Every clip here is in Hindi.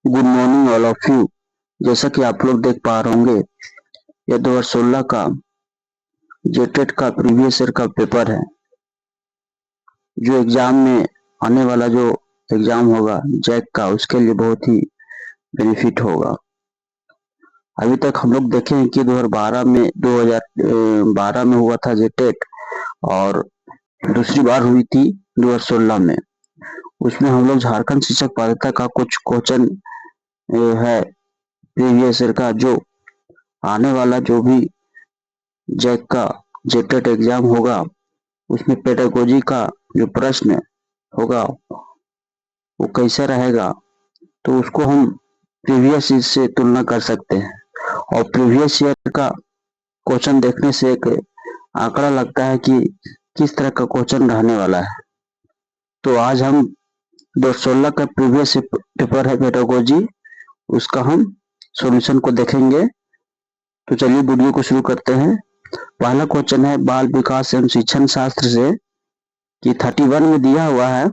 Good morning all of you. जैसा कि आप लोग देख पा रहे होंगे, ये 2016 का जेटेट का प्रीवियस ईयर का पेपर है। जो एग्जाम में आने वाला जो एग्जाम होगा जैक का, उसके लिए बहुत ही बेनिफिट होगा। अभी तक हम लोग देखें कि 2012 में हुआ था जेटेट, और दूसरी बार हुई थी 2016 में। उसमें हम लोग झारखंड शिक्षक पात्रता का कुछ क्वेश्चन है प्रीवियस ईयर का, जो आने वाला जो भी जैक का जेटेट एग्जाम होगा उसमें पेडागोजी का जो प्रश्न होगा वो कैसा रहेगा, तो उसको हम प्रीवियस ईयर से तुलना कर सकते हैं। और प्रीवियस ईयर का क्वेश्चन देखने से एक आंकड़ा लगता है कि किस तरह का क्वेश्चन रहने वाला है। तो आज हम 2016 का प्रीवियस पेपर है पेडागोजी, उसका हम सॉल्यूशन को देखेंगे। तो चलिए वीडियो को शुरू करते हैं। पहला क्वेश्चन है बाल विकास एवं शिक्षण शास्त्र से कि 31 में दिया हुआ है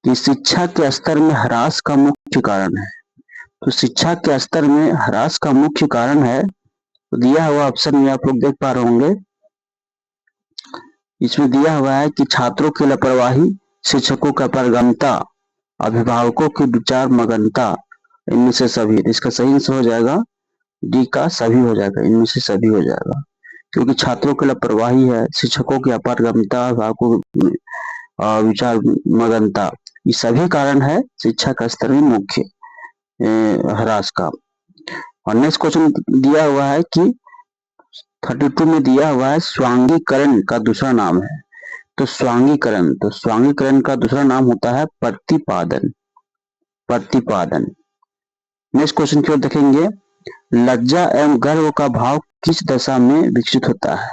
कि शिक्षा के स्तर में ह्रास का मुख्य कारण है। तो शिक्षा के स्तर में ह्रास का मुख्य कारण है, तो दिया हुआ ऑप्शन में आप लोग देख पा रहे होंगे, इसमें दिया हुआ है कि छात्रों की लापरवाही, शिक्षकों का पारंगमता, अभिभावकों की विचार मगनता, इनमें से सभी। इसका सही आंसर हो जाएगा डी का सभी हो जाएगा, इनमें से सभी हो जाएगा। क्योंकि छात्रों की लापरवाही है, शिक्षकों की अपारगमता, अभिभावकों विचार मगनता, ये सभी कारण है शिक्षा का स्तर में मुख्य ह्रास का। और नेक्स्ट क्वेश्चन दिया हुआ है कि 32 में दिया हुआ है स्वांगीकरण का दूसरा नाम है। तो स्वांगीकरण का दूसरा नाम होता है प्रतिपादन। नेक्स्ट क्वेश्चन की ओर देखेंगे, लज्जा एवं गर्व का भाव किस दशा में विकसित होता है।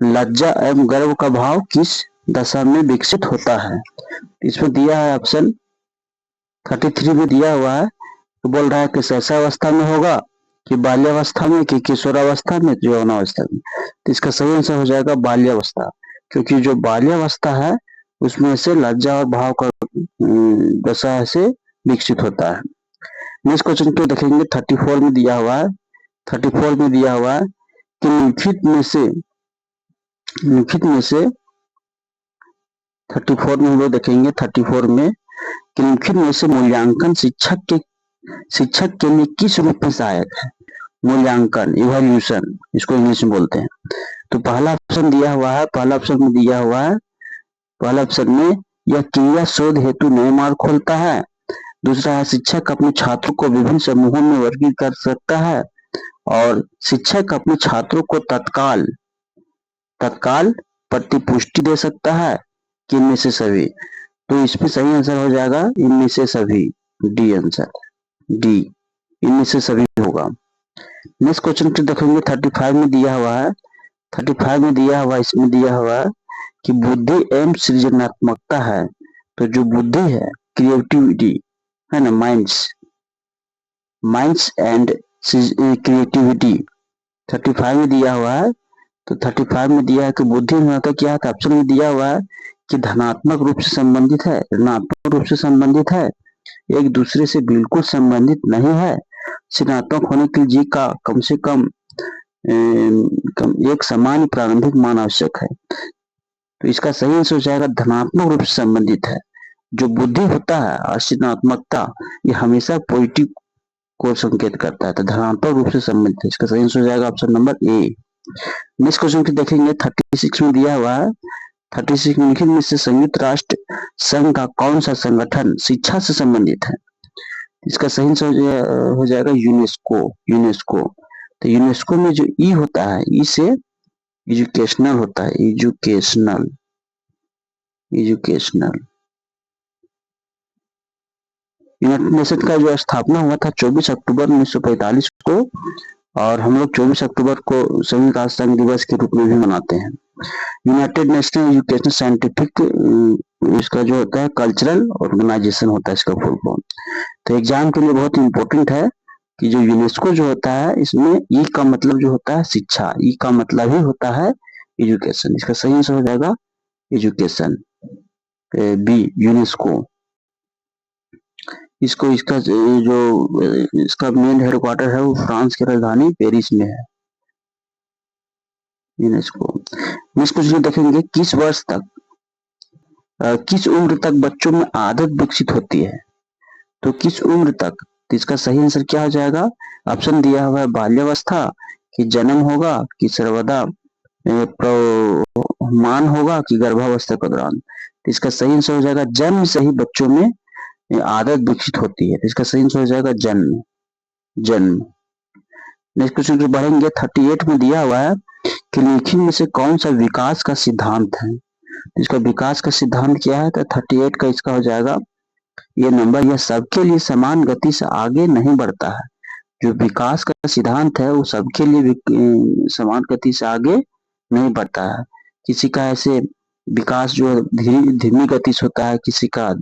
लज्जा एवं गर्व का भाव किस दशा में विकसित होता है। इसमें दिया है ऑप्शन 33 में दिया हुआ है, तो बोल रहा है कि शैशवावस्था में होगा, कि बाल्यावस्था में, कि किशोरावस्था में, यौनावस्था में। तो इसका सही आंसर हो जाएगा बाल्यावस्था, क्योंकि जो बाल्यावस्था है उसमें से लज्जा और भाव का दशा से विकसित होता है। नेक्स्ट क्वेश्चन को देखेंगे, 34 में दिया हुआ है कि निम्नलिखित में से 34 में हम लोग देखेंगे 34 में कि निम्नलिखित में से मूल्यांकन शिक्षक के लिए किस रूप में सहायक है। मूल्यांकन, इवैल्यूएशन इसको इंग्लिश में बोलते हैं। तो पहला ऑप्शन में यह क्रिया शोध हेतु नए मार्ग खोलता है। दूसरा है शिक्षक अपने छात्रों को विभिन्न समूहों में वर्गीकृत कर सकता है। और शिक्षक अपने छात्रों को तत्काल प्रतिपुष्टि दे सकता है, कि इनमें से सभी। तो इसमें सही आंसर हो जाएगा इनमें से सभी, डी आंसर, डी, इनमें से सभी होगा। नेक्स्ट क्वेश्चन को देखेंगे, 35 में दिया हुआ है इसमें दिया हुआ है कि बुद्धि एवं सृजनात्मकता है। तो जो बुद्धि है, क्रिएटिविटी है ना, माइंड्स एंड क्रिएटिविटी 35 में दिया हुआ है। तो 35 में दिया है कि बुद्धि में होता क्या था। ऑप्शन में दिया हुआ है कि धनात्मक रूप से संबंधित है, ऋणात्मक रूप से संबंधित है, एक दूसरे से बिल्कुल संबंधित नहीं है, सृजनात्मक होने के लिए जीव का कम से कम एक समान प्रारंभिक मान आवश्यक है। तो इसका सही आंसर हो जाएगा धनात्मक रूप से संबंधित है। जो बुद्धि होता है और सृजनात्मकता, ये हमेशा पॉजिटिव को संकेत करता है, तो धनात्मक रूप से संबंधित है। इसका सही आंसर हो जाएगा option number A. Next question की देखेंगे, 36 में दिया हुआ है, 36 में निम्नलिखित में से संयुक्त राष्ट्र संघ का कौन सा संगठन शिक्षा से संबंधित है। इसका सही आंसर हो जाएगा यूनेस्को। तो यूनेस्को में जो ई होता है, ई से एजुकेशनल होता है, एजुकेशनल। यूनाइटेड नेशन का जो स्थापना हुआ था 24 अक्टूबर 1945 को, और हम लोग 24 अक्टूबर को संयुक्त राष्ट्र संघ दिवस के रूप में भी मनाते हैं। यूनाइटेड नेशनल एजुकेशन साइंटिफिक, इसका जो होता है कल्चरल ऑर्गेनाइजेशन होता है, इसका फुल फॉर्म। तो एग्जाम के लिए बहुत इंपॉर्टेंट है कि जो यूनेस्को जो होता है, इसमें ई का मतलब जो होता है शिक्षा, ई का मतलब ही होता है एजुकेशन। इसका सही आंसर हो जाएगा एजुकेशन, बी, यूनेस्को। इसको इसका जो इसका मेन हेडक्वार्टर है वो फ्रांस की राजधानी पेरिस में है। यूनेस्को। नेक्स्ट क्वेश्चन देखेंगे, किस वर्ष तक किस उम्र तक बच्चों में आदत विकसित होती है? तो किस उम्र तक? तो इसका सही आंसर क्या हो जाएगा? ऑप्शन दिया हुआ है बाल्यावस्था, कि जन्म होगा, कि सर्वदा मान होगा, कि गर्भावस्था के दौरान। तो इसका सही आंसर हो जाएगा जन्म से ही बच्चों में आदत विकसित होती है। तो इसका सही आंसर हो जाएगा जन्म। जन्म। नेक्स्ट क्वेश्चन की बढ़ेंगे, 38 में दिया हुआ है कि निम्नलिखित में से कौन सा विकास का सिद्धांत है? इसका विकास का सिद्धांत क्या है? तो 38 का इसका हो जाएगा ये नंबर, यह सबके लिए समान गति से आगे नहीं बढ़ता है। जो विकास का सिद्धांत है वो सबके लिए समान गति से आगे नहीं बढ़ता है। किसी का ऐसे विकास जो धीमी गति से होता है, किसी का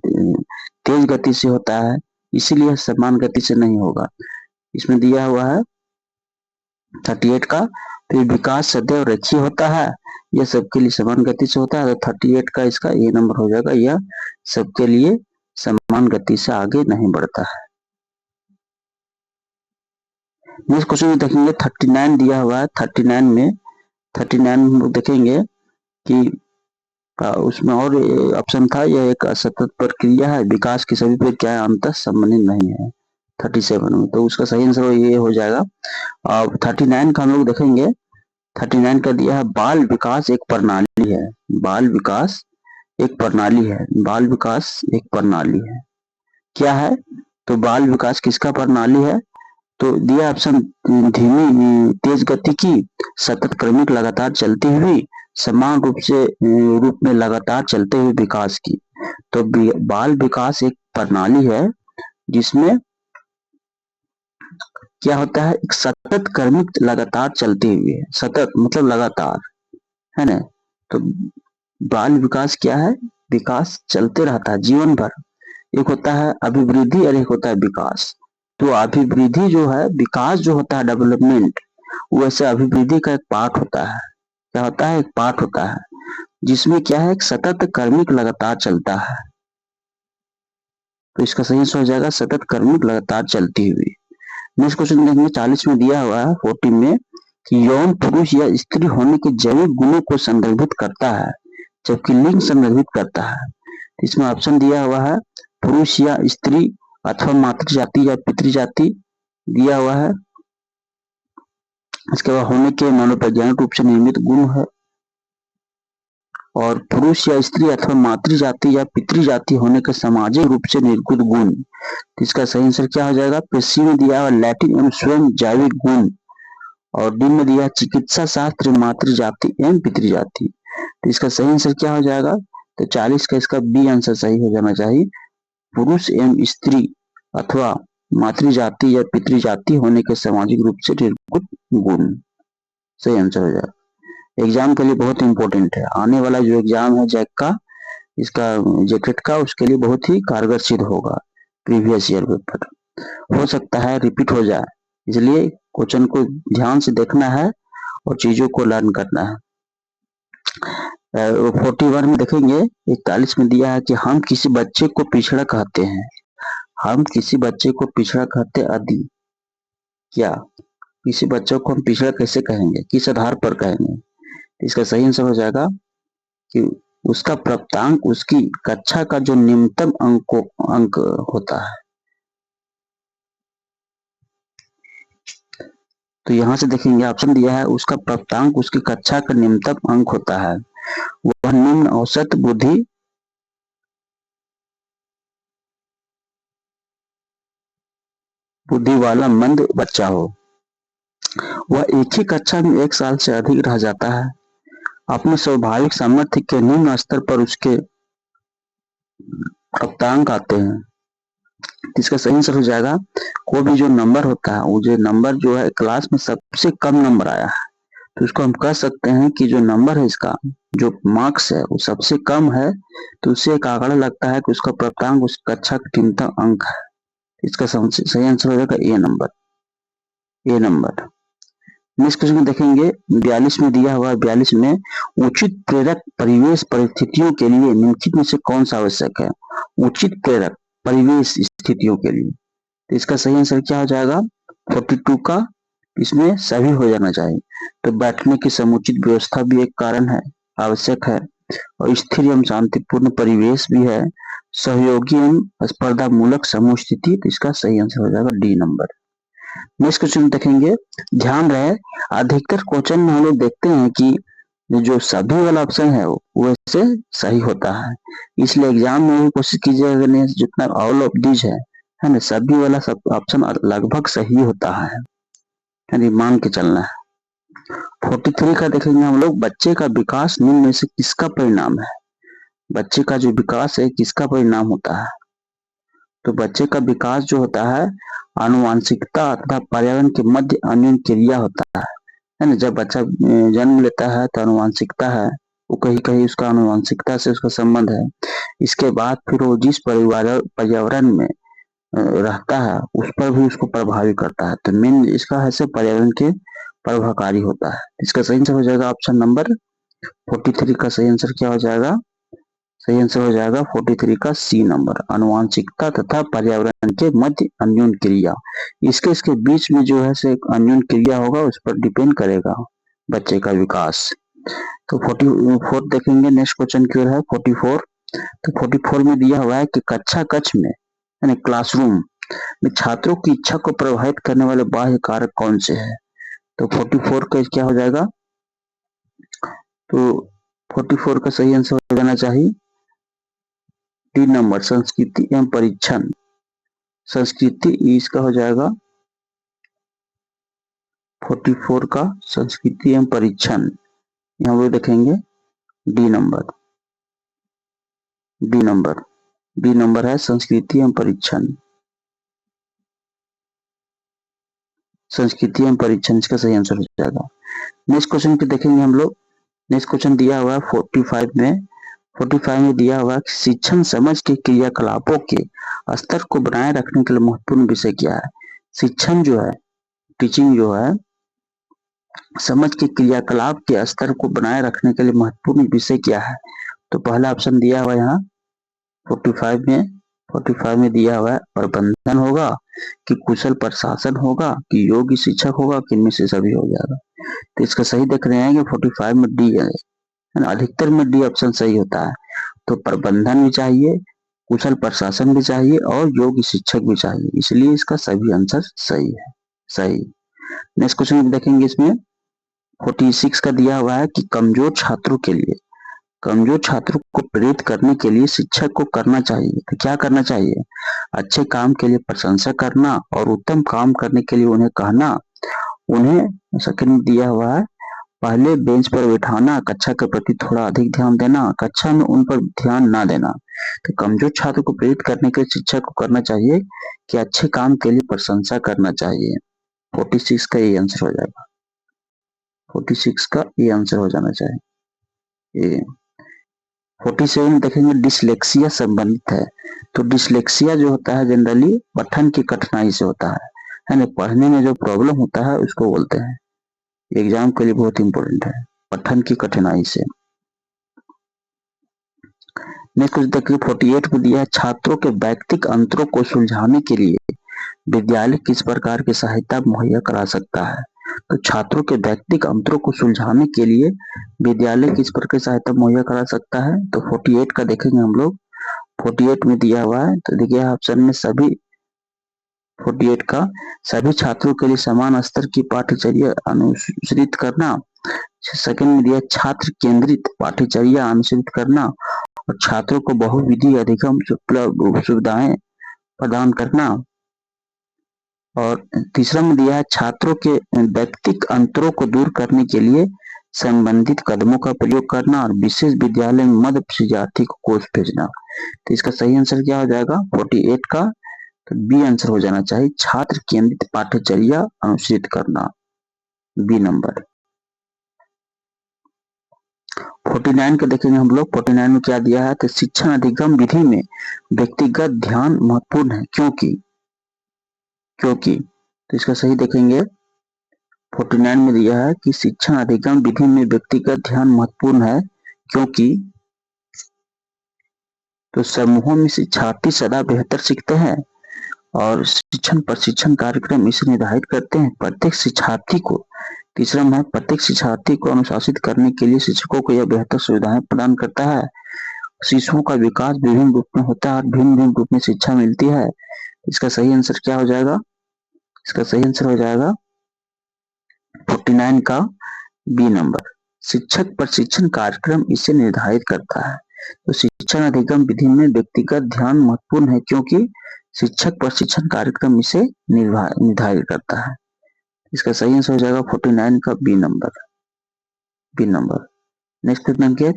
तेज गति से होता है, इसीलिए समान गति से नहीं होगा। इसमें दिया हुआ है 38 का, तो ये विकास सदैव रेखीय होता है, यह सबके लिए समान गति से होता है। तो 38 का इसका ये नंबर हो जाएगा, यह सबके लिए समान गति से आगे नहीं बढ़ता है। नेक्स्ट क्वेश्चन में देखेंगे 39 दिया हुआ है। 39 में देखेंगे कि उसमें और ऑप्शन था, यह एक असतत प्रक्रिया है, विकास की सभी प्रक्रियाएं अंतः संबंधित नहीं है 37 में। तो उसका सही आंसर ये हो जाएगा। अब 39 का हम लोग देखेंगे। 39 का दिया है, बाल विकास एक प्रणाली है। बाल विकास एक प्रणाली है। बाल विकास एक प्रणाली है। क्या है? तो बाल विकास किसका प्रणाली है? तो दिया ऑप्शन, धीमी तेज गति की, सतत क्रमिक लगातार चलती हुई, समान रूप में लगातार चलते हुए विकास की। तो बाल विकास एक प्रणाली है जिसमें क्या होता है, एक सतत क्रमिक लगातार चलती हुई है। सतत मतलब लगातार, है ना। तो बाल विकास क्या है? विकास चलते रहता है जीवन भर। एक होता है अभिवृद्धि और एक होता है विकास। तो अभिवृद्धि जो है, विकास जो होता है डेवलपमेंट, वैसे अभिवृद्धि का एक पार्ट होता है। क्या होता है? एक पार्ट होता है जिसमें क्या है, एक सतत क्रमिक लगातार चलता है। तो इसका सही आंसर हो जाएगा सतत क्रमिक लगातार चलती हुई। नेक्स्ट क्वेश्चन देखेंगे, 40 में दिया हुआ है 40 में कि यौन पुरुष या स्त्री होने के जैविक गुणों को संदर्भित करता है, जबकि लिंग संदर्भित करता है। इसमें ऑप्शन दिया हुआ है पुरुष या स्त्री अथवा मातृ जाति या पितृ जाति दिया हुआ है। इसके बाद होने के मनोवैज्ञानिक रूप से निर्मित गुण है, और पुरुष या स्त्री अथवा मातृ जाति या पितृ जाति होने के सामाजिक रूप से निर्मित गुण। इसका सही आंसर क्या हो जाएगा? सी में दिया हुआ लैटिन एवं स्वयं जैविक गुण, और डी में दिया चिकित्सा शास्त्र मातृ जाति एवं पितृ जाति। तो इसका सही आंसर क्या हो जाएगा? तो 40 का इसका बी आंसर सही हो जाना चाहिए, पुरुष एवं स्त्री अथवा मातृ जाति या पितृ जाति होने के सामाजिक रूप से निर्मित गुण। सही आंसर हो जाएगा। एग्जाम के लिए बहुत इंपॉर्टेंट है। आने वाला जो एग्जाम है जैक का, इसका जेकेट का, उसके लिए बहुत ही कारगर सिद्ध होगा। प्रीवियस ईयर पेपर हो सकता है रिपीट हो जाए, इसलिए क्वेश्चन को ध्यान से देखना है और चीजों को लर्न करना है। 41 में देखेंगे, 41 में दिया है कि हम किसी बच्चे को पिछड़ा कहते हैं। हम किसी बच्चे को पिछड़ा कहते यदि, क्या किसी बच्चे को हम पिछड़ा कैसे कहेंगे, किस आधार पर कहेंगे? इसका सही आंसर हो जाएगा कि उसका प्राप्तांक उसकी कक्षा का जो निम्नतम अंक होता है। तो यहां से देखेंगे ऑप्शन दिया है, उसका प्राप्तांक उसकी कक्षा का निम्नतम अंक होता है, वह निम्न औसत बुद्धि वाला मंद बच्चा हो, वह एक ही कक्षा में 1 साल से अधिक रह जाता है, अपने स्वाभाविक सामर्थ्य के निम्न स्तर पर उसके प्राप्तांक आते हैं। इसका सही आंसर हो जाएगा, कोई भी जो नंबर होता है, वो जो नंबर जो है क्लास में सबसे कम नंबर आया है, तो उसको हम कह सकते हैं कि जो नंबर है, इसका जो मार्क्स है वो सबसे कम है, तो उससे एक आंकड़ा लगता है कि उसका प्राप्तांक उस कक्षा का न्यूनतम अंक है। इसका सही आंसर हो जाएगा ए नंबर। नेक्स्ट क्वेश्चन में देखेंगे 42 में दिया हुआ है। 42 में उचित प्रेरक परिवेश परिस्थितियों के लिए निम्नलिखित में से कौन सा आवश्यक है? उचित प्रेरक परिवेश स्थितियों के लिए। तो इसका सही आंसर क्या हो जाएगा? 42 का इसमें सभी हो जाना चाहिए। तो बैठने की समुचित व्यवस्था भी एक कारण है, आवश्यक है, और स्थिर एवं शांतिपूर्ण परिवेश भी है, सहयोगी एवं स्पर्धामूलक समूह स्थिति। तो इसका सही आंसर हो जाएगा डी नंबर। नेक्स्ट क्वेश्चन देखेंगे। ध्यान रहे, अधिकतर क्वेश्चन में हम लोग देखते हैं कि जो सभी वाला ऑप्शन है वो वैसे सही होता है, इसलिए एग्जाम में भी कोशिश कीजिएगा जितना ऑल ऑफ दीज है ना, सभी वाला सब ऑप्शन लगभग सही होता है, यानी मान के चलना है। 43 का देखेंगे हम लोग। बच्चे का विकास निम्न में से किसका परिणाम है? बच्चे का जो विकास है किसका परिणाम होता है? तो बच्चे का विकास जो होता है आनुवांशिकता तथा पर्यावरण के मध्य अन्योन्य क्रिया होता है ना। जब बच्चा जन्म लेता है तो आनुवांशिकता है, वो कहीं कहीं उसका आनुवांशिकता से उसका संबंध है। इसके बाद फिर वो जिस पर्यावरण में रहता है उस पर भी उसको प्रभावित करता है। तो मेन इसका है से पर्यावरण के प्रभावकारी होता है। इसका सही आंसर हो जाएगा ऑप्शन नंबर 43 का सही आंसर क्या हो जाएगा? सही आंसर हो जाएगा 43 का सी नंबर, आनुवांशिकता तथा पर्यावरण के मध्य अन्योन्य क्रिया। इसके बीच में जो है से अन्योन्य क्रिया होगा उस पर डिपेंड करेगा बच्चे का विकास। तो 44 देखेंगे। नेक्स्ट क्वेश्चन की ओर है 44। तो 44 में दिया हुआ है कि कक्षा कक्ष में यानी क्लासरूम में छात्रों की इच्छा को प्रभावित करने वाले बाह्य कारक कौन से हैं? तो 44 का क्या हो जाएगा? तो 44 का सही आंसर हो जाना चाहिए डी नंबर, संस्कृति एवं परीक्षण। संस्कृति इसका हो जाएगा 44 का संस्कृति एवं परीक्षण। यहाँ वो देखेंगे D number, D number, D number है संस्कृति एवं परीक्षण। संस्कृति एवं परीक्षण इसका सही आंसर हो जाएगा। नेक्स्ट क्वेश्चन पे देखेंगे हम लोग। नेक्स्ट क्वेश्चन दिया हुआ है 45 में। 45 में दिया हुआ है शिक्षण समझ के क्रियाकलापों के स्तर को बनाए रखने के लिए महत्वपूर्ण विषय क्या है? शिक्षण जो है, टीचिंग जो है, समझ के क्रियाकलाप के स्तर को बनाए रखने के लिए महत्वपूर्ण विषय क्या है? तो पहला ऑप्शन दिया हुआ है यहाँ 45 में दिया हुआ है प्रबंधन होगा, कि कुशल प्रशासन होगा, कि योग्य शिक्षक होगा, कि इनमें से सभी हो जाएगा। तो इसका सही देख रहे हैं कि 45 में डी है, अधिकतर में डी ऑप्शन सही होता है। तो प्रबंधन भी चाहिए, कुशल प्रशासन भी चाहिए और योग्य शिक्षक भी चाहिए, इसलिए इसका सभी आंसर सही है, सही। नेक्स्ट क्वेश्चन देखेंगे। इसमें 46 का दिया हुआ है कि कमजोर छात्रों के लिए, कमजोर छात्रों को प्रेरित करने के लिए शिक्षक को करना चाहिए। तो क्या करना चाहिए? अच्छे काम के लिए प्रशंसा करना और उत्तम काम करने के लिए उन्हें कहना। उन्हें सेकंड दिया हुआ है पहले बेंच पर बैठाना, कक्षा के प्रति थोड़ा अधिक ध्यान देना, कक्षा में उन पर ध्यान ना देना। तो कमजोर छात्र को प्रेरित करने के लिए शिक्षक को करना चाहिए कि अच्छे काम के लिए प्रशंसा करना चाहिए। 46 का ये आंसर हो जाएगा, 46 का ये आंसर हो जाना चाहिए। 47 देखेंगे डिसलेक्सिया संबंधित है। तो डिसलेक्सिया जो होता है जनरली पठन की कठिनाई से होता है ना, पढ़ने में जो प्रॉब्लम होता है उसको बोलते हैं। एग्जाम के लिए बहुत इंपॉर्टेंट है, पठन की कठिनाई से। नेक्स्ट देखिए 48 में दिया है छात्रों के व्यक्तिगत अंतरों को सुलझाने के लिए विद्यालय किस प्रकार की सहायता मुहैया करा सकता है? तो छात्रों के व्यक्तिगत अंतरों को सुलझाने के लिए विद्यालय किस प्रकार की सहायता मुहैया करा सकता है? तो 48 का देखेंगे हम लोग। 48 में दिया हुआ है, तो देखिए ऑप्शन में सभी 48 का सभी छात्रों के लिए समान स्तर की पाठ्यचर्या अनुसरित करना। सेकंड में दिया छात्र केंद्रित पाठ्यचर्या अनुसरित करना और छात्रों को बहुविधि अधिगम सुविधाएं प्रदान करना। और तीसरा में दिया है छात्रों के व्यक्तिगत अंतरों को दूर करने के लिए संबंधित कदमों का प्रयोग करना और विशेष विद्यालय में मध्य विद्यार्थी को कोर्स भेजना। तो इसका सही आंसर क्या हो जाएगा 48 का? तो बी आंसर हो जाना चाहिए, छात्र केंद्रित पाठ्यचर्या अनुसरित करना, बी नंबर। 49 का देखेंगे हम लोग। 49 में क्या दिया है? तो शिक्षण अधिगम विधि में व्यक्तिगत ध्यान महत्वपूर्ण है क्योंकि तो इसका सही देखेंगे 49 में दिया है कि शिक्षण अधिगम विधि में व्यक्तिगत ध्यान महत्वपूर्ण है क्योंकि तो समूहों में शिक्षार्थी सदा बेहतर सीखते हैं और शिक्षण प्रशिक्षण कार्यक्रम इसे निर्धारित करते हैं। प्रत्येक शिक्षार्थी को तीसरा महत्व प्रत्येक शिक्षार्थी को अनुशासित करने के लिए शिक्षकों को यह बेहतर सुविधाएं प्रदान करता है। शिशुओं का विकास विभिन्न रूप में होता है और भिन्न भिन्न रूप में शिक्षा मिलती है। इसका सही आंसर क्या हो जाएगा? इसका सही आंसर हो जाएगा 49 का बी नंबर। शिक्षक प्रशिक्षण कार्यक्रम इसे निर्धारित करता है। तो शिक्षण अधिगम विधि में व्यक्तिगत ध्यान महत्वपूर्ण है क्योंकि शिक्षक प्रशिक्षण कार्यक्रम इसे निर्धारित करता है। इसका सही आंसर हो जाएगा 49 का बी नंबर। नेक्स्ट क्वेश्चन क्या है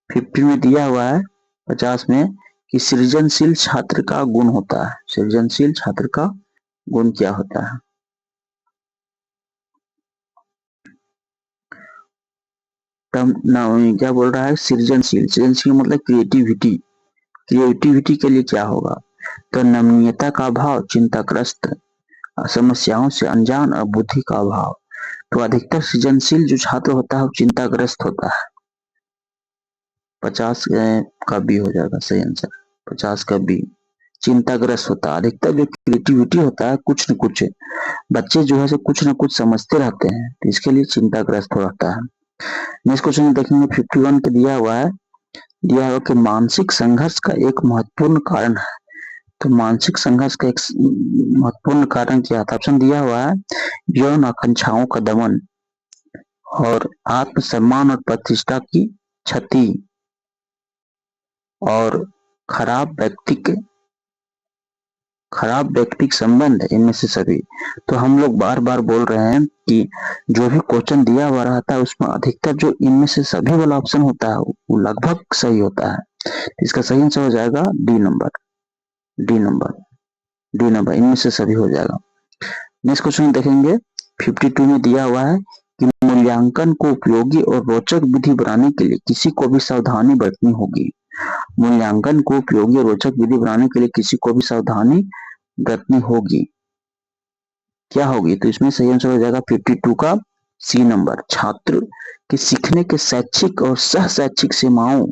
50 में दिया हुआ है 50 में कि सृजनशील छात्र का गुण होता है। सृजनशील छात्र का गुण क्या होता है? क्या बोल रहा है? सृजनशील मतलब क्रिएटिविटी के लिए क्या होगा? तो नमनीयता का भाव, चिंताग्रस्त, समस्याओं से अनजान और बुद्धि का अभाव। तो अधिकतर सृजनशील जो छात्र होता है वो चिंताग्रस्त होता है। 50 का बी हो जाएगा सही आंसर। 50 का बी चिंताग्रस्त होता है। अधिकतर जो क्रिएटिविटी होता है कुछ न कुछ बच्चे जो है कुछ न कुछ समझते रहते हैं तो इसके लिए चिंताग्रस्त रहता है। नेक्स्ट क्वेश्चन देखेंगे 51 के दिया हुआ कि मानसिक संघर्ष का एक महत्वपूर्ण कारण है। तो मानसिक संघर्ष का एक महत्वपूर्ण कारण क्या था? ऑप्शन दिया हुआ है यौन आकांक्षाओं का दमन और आत्मसम्मान और प्रतिष्ठा की क्षति और खराब व्यक्तिक संबंध, इनमें से सभी। तो हम लोग बार बार बोल रहे हैं कि जो भी क्वेश्चन दिया हुआ रहता है उसमें अधिकतर जो इनमें से सभी वाला ऑप्शन होता है वो लगभग सही होता है। इसका सही आंसर हो जाएगा डी नंबर इनमें से सभी हो जाएगा। नेक्स्ट क्वेश्चन देखेंगे 52 में दिया हुआ है कि मूल्यांकन को उपयोगी और रोचक विधि बनाने के लिए किसी को भी सावधानी बरतनी होगी। मूल्यांकन को उपयोगी और रोचक विधि बनाने के लिए किसी को भी सावधानी बरतनी होगी। क्या होगी? तो इसमें सही आंसर हो जाएगा 52 का सी नंबर। छात्र के सीखने के शैक्षिक और सह शैक्षिक सीमाओं,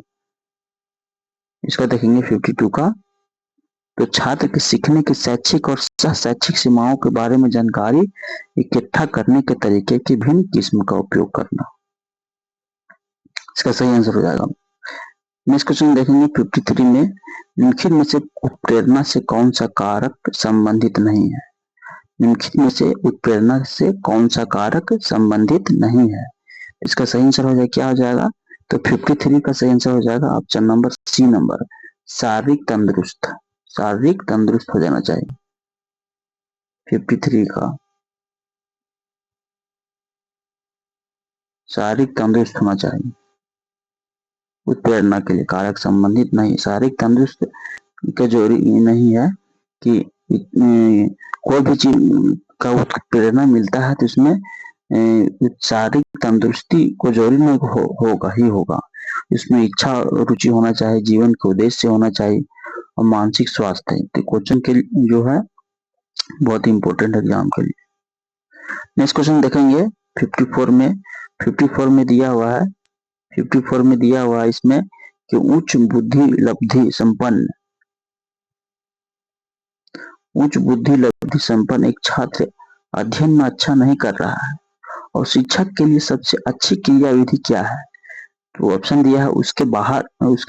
इसका देखेंगे 52 का। तो छात्र के सीखने के शैक्षिक और सह शैक्षिक सीमाओं के बारे में जानकारी इकट्ठा करने के तरीके की भिन्न किस्म का उपयोग करना, इसका सही आंसर हो जाएगा। नेक्स्ट क्वेश्चन देखेंगे 53 में निम्नलिखित में से उत्प्रेरणा से कौन सा कारक संबंधित नहीं है? निम्नलिखित में से उत्प्रेरणा से कौन सा कारक संबंधित नहीं है? इसका सही आंसर हो जाएगा क्या हो जाएगा? तो 53 का सही आंसर हो जाएगा ऑप्शन नंबर सी नंबर, शारीरिक तंदुरुस्त हो जाना चाहिए। 53 का शारीरिक तंदुरुस्त होना चाहिए। उत्प्रेरणा के लिए कारक संबंधित नहीं, शारीरिक तंदुरुस्त का जरूरी नहीं है कि कोई भी चीज का उत्प्रेरणा मिलता है तो इसमें शारीरिक तंदुरुस्ती को जरूरी नहीं होगा। इसमें इच्छा रुचि होना चाहिए, जीवन के उद्देश्य होना चाहिए और मानसिक स्वास्थ्य। तो क्वेश्चन के जो है बहुत इंपॉर्टेंट एग्जाम के लिए। नेक्स्ट क्वेश्चन देखेंगे 54 में दिया हुआ है 54 में दिया हुआ है इसमें कि उच्च बुद्धि लब्धि संपन्न एक छात्र अध्ययन में अच्छा नहीं कर रहा है और शिक्षक के लिए सबसे अच्छी क्रिया विधि क्या है? तो ऑप्शन दिया है उसके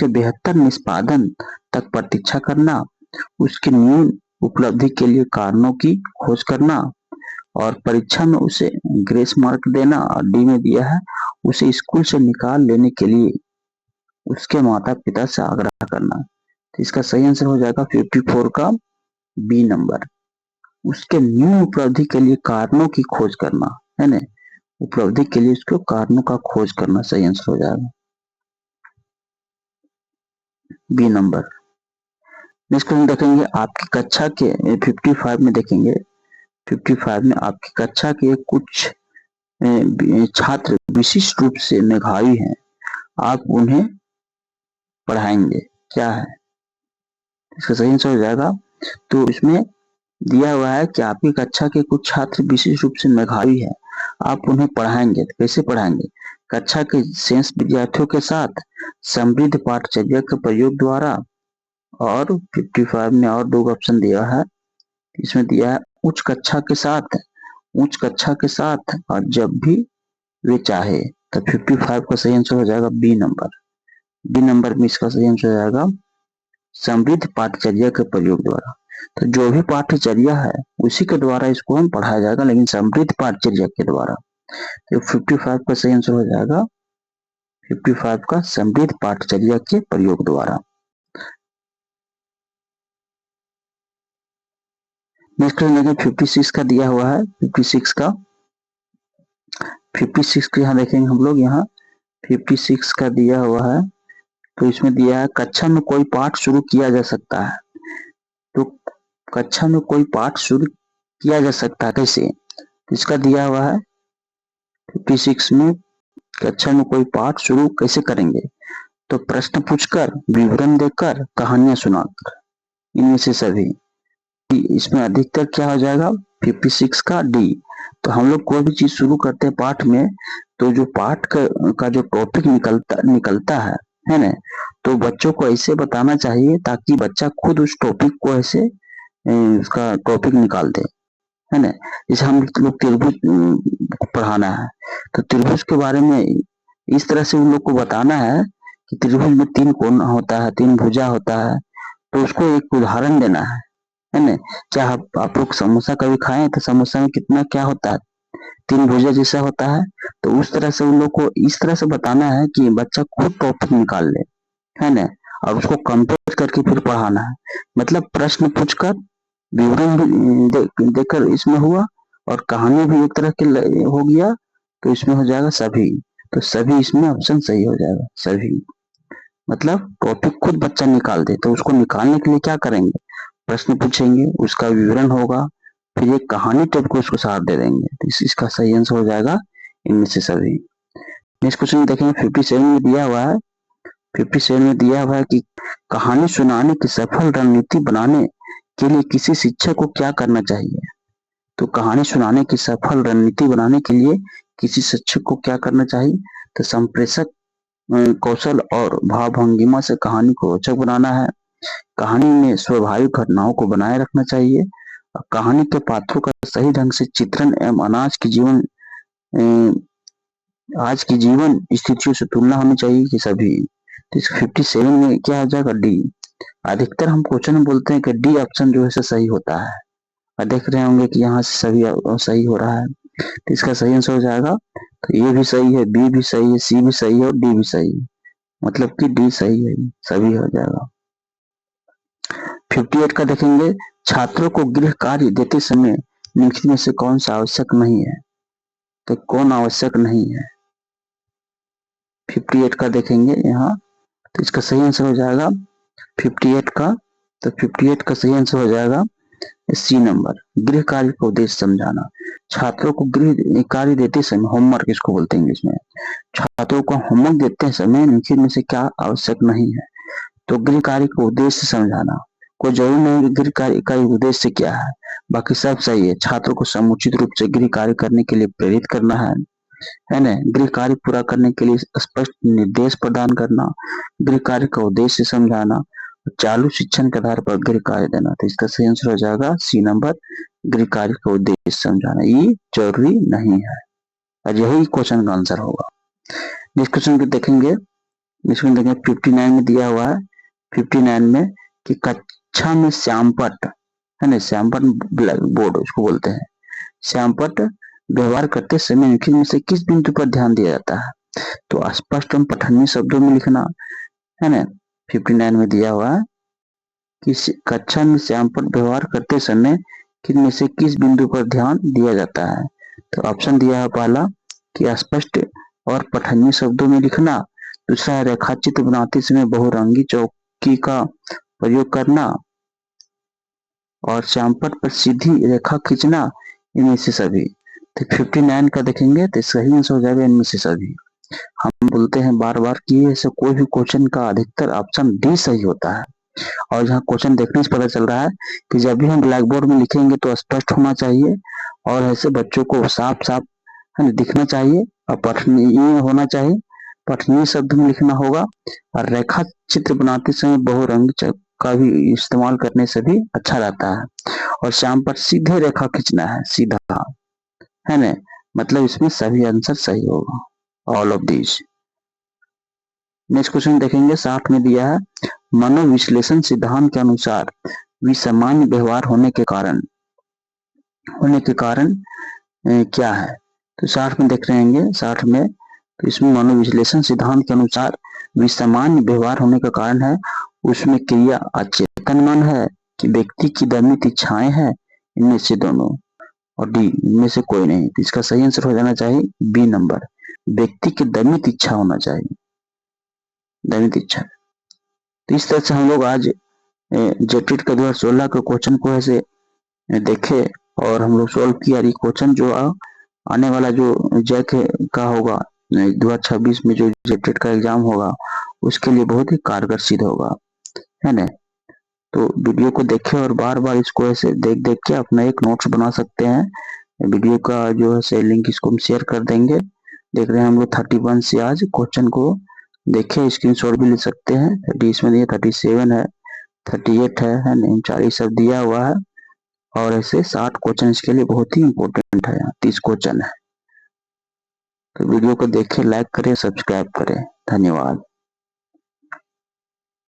बेहतर निष्पादन तक प्रतीक्षा करना, उसकी न्यून उपलब्धि के लिए कारणों की खोज करना और परीक्षा में उसे ग्रेस मार्क देना। और डी में दिया है उसे स्कूल से निकाल लेने के लिए उसके माता पिता से आग्रह करना। तो इसका सही आंसर हो जाएगा 54 का बी नंबर, उसके न्यून उपलब्धि के लिए कारणों की खोज करना, है ना? उपलब्धि के लिए उसको कारणों का खोज करना सही आंसर हो जाएगा बी नंबर। नेक्स्ट क्वेश्चन देखेंगे आपकी कक्षा के 55 में देखेंगे 55 में आपकी कक्षा के कुछ छात्र विशिष्ट रूप से मेधावी हैं, आप उन्हें पढ़ाएंगे, क्या है? इसका सही आंसर हो जाएगा। तो इसमें दिया हुआ है कि आपकी कक्षा के कुछ छात्र विशेष रूप से मेधावी हैं, आप उन्हें पढ़ाएंगे। कैसे पढ़ाएंगे? कक्षा के शेष विद्यार्थियों के साथ समृद्ध पाठचर्या के प्रयोग द्वारा। और 55 में और दो ऑप्शन दिया है, इसमें दिया है उच्च कक्षा के साथ, उच्च कक्षा के साथ और जब भी वे चाहे। तो 55 का सही आंसर हो जाएगा बी नंबर। बी नंबर में इसका सही आंसर हो जाएगा समृद्ध पाठचर्या के प्रयोग द्वारा। तो जो भी पाठ्यचर्या है उसी के द्वारा इसको हम पढ़ाया जाएगा, लेकिन समृद्ध पाठचर्या के द्वारा। तो 55 का सही आंसर हो जाएगा 55 का समृद्ध पाठचर्या के प्रयोग द्वारा। नेक्स्ट क्वेश्चन देखिए 56 का दिया हुआ है। 56 का यहाँ देखेंगे हम लोग, यहाँ 56 का दिया हुआ है। तो इसमें दिया है कक्षा में कोई पाठ शुरू किया जा सकता है। तो कक्षा में कोई पाठ शुरू किया जा सकता है कैसे, इसका दिया हुआ है 56 में कक्षा में कोई पाठ शुरू कैसे करेंगे। तो प्रश्न पूछकर, विवरण देकर, कहानियां सुनाकर, इनमें से सभी। इसमें अधिकतर क्या हो जाएगा 56 का डी। तो हम लोग कोई भी चीज शुरू करते हैं पाठ में, तो जो पाठ का जो टॉपिक निकलता है ना, तो बच्चों को ऐसे बताना चाहिए ताकि बच्चा खुद उस टॉपिक को ऐसे उसका टॉपिक निकाल दे, है ना। जैसे हम लोग त्रिभुज पढ़ाना है, तो त्रिभुज के बारे में इस तरह से उन लोग को बताना है कि त्रिभुज में 3 कोण होता है, 3 भुजा होता है। तो उसको एक उदाहरण देना है ना। क्या आप लोग समोसा कभी खाएं, तो समोसा में कितना क्या होता है, 3 भुजा जैसा होता है। तो उस तरह से उन लोग को इस तरह से बताना है कि बच्चा खुद टॉपिक निकाल ले, है ना, और उसको कंपेयर करके फिर पढ़ाना है। मतलब प्रश्न पूछकर, विवरण देकर इसमें हुआ, और कहानी भी एक तरह के हो गया, तो इसमें हो जाएगा सभी। तो सभी इसमें ऑप्शन सही हो जाएगा, सभी। मतलब टॉपिक खुद बच्चा निकाल दे। तो उसको निकालने के लिए क्या करेंगे, प्रश्न पूछेंगे, उसका विवरण होगा, फिर एक कहानी टाइप को उसको साथ दे देंगे। तो इसका सही आंसर हो जाएगा इनमें से सभी। नेक्स्ट क्वेश्चन देखेंगे 57 में दिया हुआ है। 57 में दिया हुआ है कि कहानी सुनाने की सफल रणनीति बनाने के लिए किसी शिक्षक को क्या करना चाहिए। तो कहानी सुनाने की सफल रणनीति बनाने के लिए किसी शिक्षक को क्या करना चाहिए। तो संप्रेषक कौशल और भाव भंगिमा से कहानी को रोचक बनाना है। कहानी में स्वाभाविक घटनाओं को बनाए रखना चाहिए। कहानी के पात्रों का सही ढंग से चित्रण एवं आज की जीवन स्थितियों से तुलना होनी चाहिए कि सभी। तो 57 में क्या आ जाएगा डी। अधिकतर हम क्वेश्चन में बोलते हैं कि डी ऑप्शन जो है सही होता है, और देख रहे होंगे कि यहाँ से सभी सही हो रहा है। तो इसका सही आंसर हो जाएगा, तो ये भी सही है, बी भी सही है, सी भी सही है और डी भी सही है। मतलब कि डी सही है, सभी हो जाएगा। 58 का देखेंगे, छात्रों को गृह कार्य देते समय निम्नलिखित में से कौन सा आवश्यक नहीं है। तो कौन आवश्यक नहीं है 58 का देखेंगे यहाँ। तो इसका सही आंसर हो जाएगा 58 का। तो 58 का सही आंसर हो जाएगा सी नंबर, गृह कार्य का उद्देश्य समझाना। छात्रों को गृह कार्य देते समय, होमवर्क इसको बोलते हैं इंग्लिश में, छात्रों को होमवर्क देते समय निम्नलिखित में से क्या आवश्यक नहीं है। तो गृह कार्य का उद्देश्य समझाना, कोई जरूरी नहीं गृह कार्य का उद्देश्य क्या है, बाकी सब सही है। छात्रों को समुचित रूप से गृह कार्य करने के लिए प्रेरित करना है ना। गृह कार्य पूरा करने के लिए स्पष्ट निर्देश प्रदान करना, गृह कार्य का उद्देश्य समझाना, चालू शिक्षण के आधार पर गृह कार्य देना। तो इसका सही आंसर हो जाएगा सी नंबर, गृह कार्य का उद्देश्य समझाना। ये जरूरी नहीं है, और यही क्वेश्चन का आंसर होगा। नेक्स्ट क्वेश्चन को देखेंगे, 59 में दिया हुआ है। 59 में कि कक्षा में श्यामपट्ट, है ना, श्यामपट्ट ब्लैक बोर्ड उसको बोलते हैं, श्यामपट्ट व्यवहार करते समय निम्नलिखित में से किस बिंदु पर ध्यान दिया जाता है। तो स्पष्ट एवं पठनीय शब्दों में लिखना, है ना। 59 में दिया हुआ है कि कक्षा में श्यामपट्ट व्यवहार करते समय किनमें से किस बिंदु पर ध्यान दिया जाता है। तो ऑप्शन दिया है पहला कि स्पष्ट और पठनीय शब्दों में लिखना, दूसरा है रेखाचित्र बनाते समय बहुरंगी चौकी का प्रयोग करना, और श्यामपट्ट पर सीधी रेखा खींचना, इनमें से सभी। तो 59 का देखेंगे तो सही आंसर हो जाएगा इनमें से सभी। हम बोलते हैं बार बार कि ऐसे कोई भी क्वेश्चन का अधिकतर ऑप्शन डी सही होता है। और यहाँ क्वेश्चन देखने से पता चल रहा है कि जब भी हम ब्लैक बोर्ड में लिखेंगे तो स्पष्ट होना चाहिए, और ऐसे बच्चों को साफ साफ दिखना चाहिए, और पठनीय होना चाहिए, पठनीय शब्द में लिखना होगा। और रेखा चित्र बनाते समय बहुरंग का भी इस्तेमाल करने से भी अच्छा रहता है। और श्याम पर सीधे रेखा खींचना है, सीधा, है ना, मतलब इसमें सभी आंसर सही होगा, all of these. Next question देखेंगे, 60 में दिया है मनोविश्लेषण सिद्धांत के अनुसार विसामान्य व्यवहार होने के कारण क्या है। तो 60 में देख रहे हैं, 60 में तो इसमें मनोविश्लेषण सिद्धांत के अनुसार विसामान्य व्यवहार होने का कारण है, उसमें क्रिया अचेतन मन है कि व्यक्ति की दमित इच्छाएं हैं, इनमें से दोनों, और डी इनमें से कोई नहीं। तो इसका सही आंसर हो जाना चाहिए बी नंबर, व्यक्ति की दमित इच्छा होना चाहिए, दमित इच्छा। तो इस तरह से हम लोग आज जेटेट का 2016 के क्वेश्चन को ऐसे देखे और हम लोग सोल्व किया। क्वेश्चन जो आने वाला जो जैक का होगा 2026 में जो जेटेट का एग्जाम होगा उसके लिए बहुत ही कारगर सिद्ध होगा, है ना। तो वीडियो को देखें और बार बार इसको ऐसे देख देख के अपना एक नोट्स बना सकते हैं। वीडियो का जो है लिंक इसको हम शेयर कर देंगे। देख रहे हैं हम लोग 31 से आज क्वेश्चन को देखे, स्क्रीनशॉट भी ले सकते हैं। 30 में दिया, 37 है, 38 है नहीं, 40 सब दिया हुआ है। और ऐसे 60 क्वेश्चन इसके लिए बहुत ही इंपॉर्टेंट है, 30 क्वेश्चन है। तो वीडियो को देखें, लाइक करें, सब्सक्राइब करें। धन्यवाद।